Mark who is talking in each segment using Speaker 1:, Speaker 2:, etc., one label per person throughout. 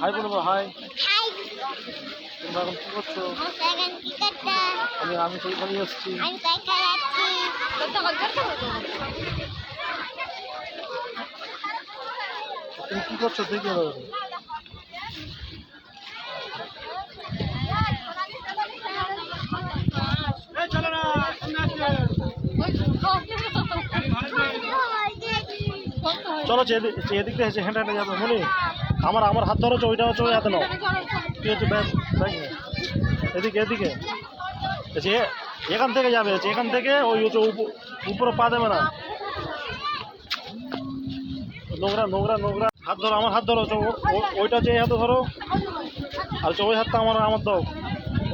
Speaker 1: High বলবো, high.
Speaker 2: High.
Speaker 1: তোমরা এখন কি করছো? আমি তো এখানেই এসেছি।
Speaker 2: আমি তো এখানে আছি।
Speaker 1: তুমি কি করছো? তুই কি হবে? চলো এদিক দিয়ে হেঁটে হেঁটে যাবে মনি। আমার হাত ধরো, ওইটা হচ্ছে ওই হাতে নাও। ঠিক আছে, ব্যাগ ব্যাগ এদিকে এদিকে। এখান থেকে যাবে, এখান থেকে ওই হচ্ছে উপরে পা দেবে না। নোংরা নোংরা নোংরা। হাত ধরো, আমার হাত ধরো। ওইটা হচ্ছে এই হাতে ধরো, আর ওই হাতটা আমার দাও।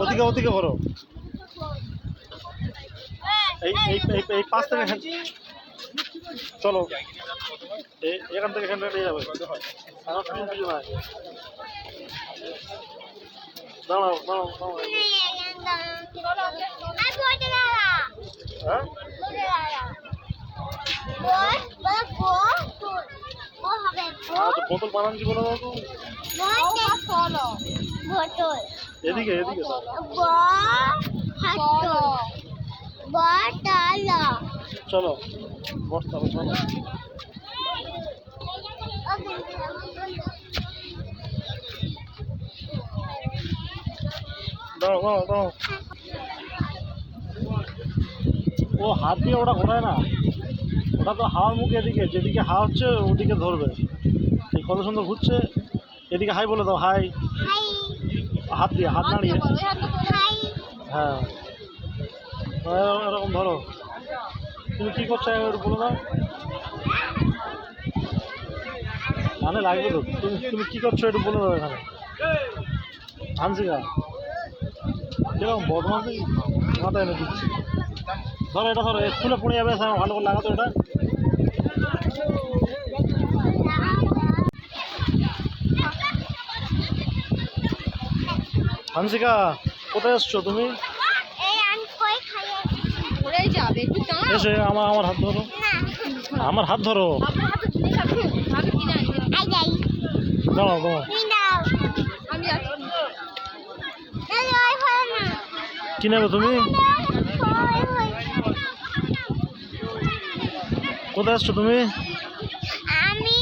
Speaker 1: ওদিকে ওদিকে করো। এই পাশ থেকে চলো, এখান থেকে হেঁটে হেঁটে যাবে। দাঁড়াও দাঁড়াও দাঁড়াও। হ্যাঁ, আচ্ছা, বোতল বানান কি বলো তো? এদিকে এদিকে চলো, বসতে হবে, চলো। দাঁড়াও দাঁড়াও দাঁড়াও। ও হাত দিয়ে ওটা ঘোরায় না, ওটা তো হাওয়ার মুখ। এদিকে যেদিকে হাওয়া হচ্ছে ওদিকে ধরবে। এই কত সুন্দর ঘুরছে। এদিকে হাই বলে দাও, হাই। হাত দিয়ে, হাত নাড়িয়ে। হ্যাঁ, এরকম ধরো। তুমি কি করছো একটু বলে দাও। মানে লাগবে তো। তুমি কি করছো একটু বলে দাও এখানে। হানসিকা কিরকম বদমাশি মাথায় এনে দিচ্ছি। ধরো এটা, ধরো স্কুলে পড়ে যাবে, ভালো করে লাগাতো এটা। হানসিকা কোথায় এসছো তুমি? এসে আমার হাত ধরো, আমার হাত ধরো। দাঁড়াও দাঁড়াও। কি নেবে তুমি? কোথায় এসছো তুমি?
Speaker 2: আমি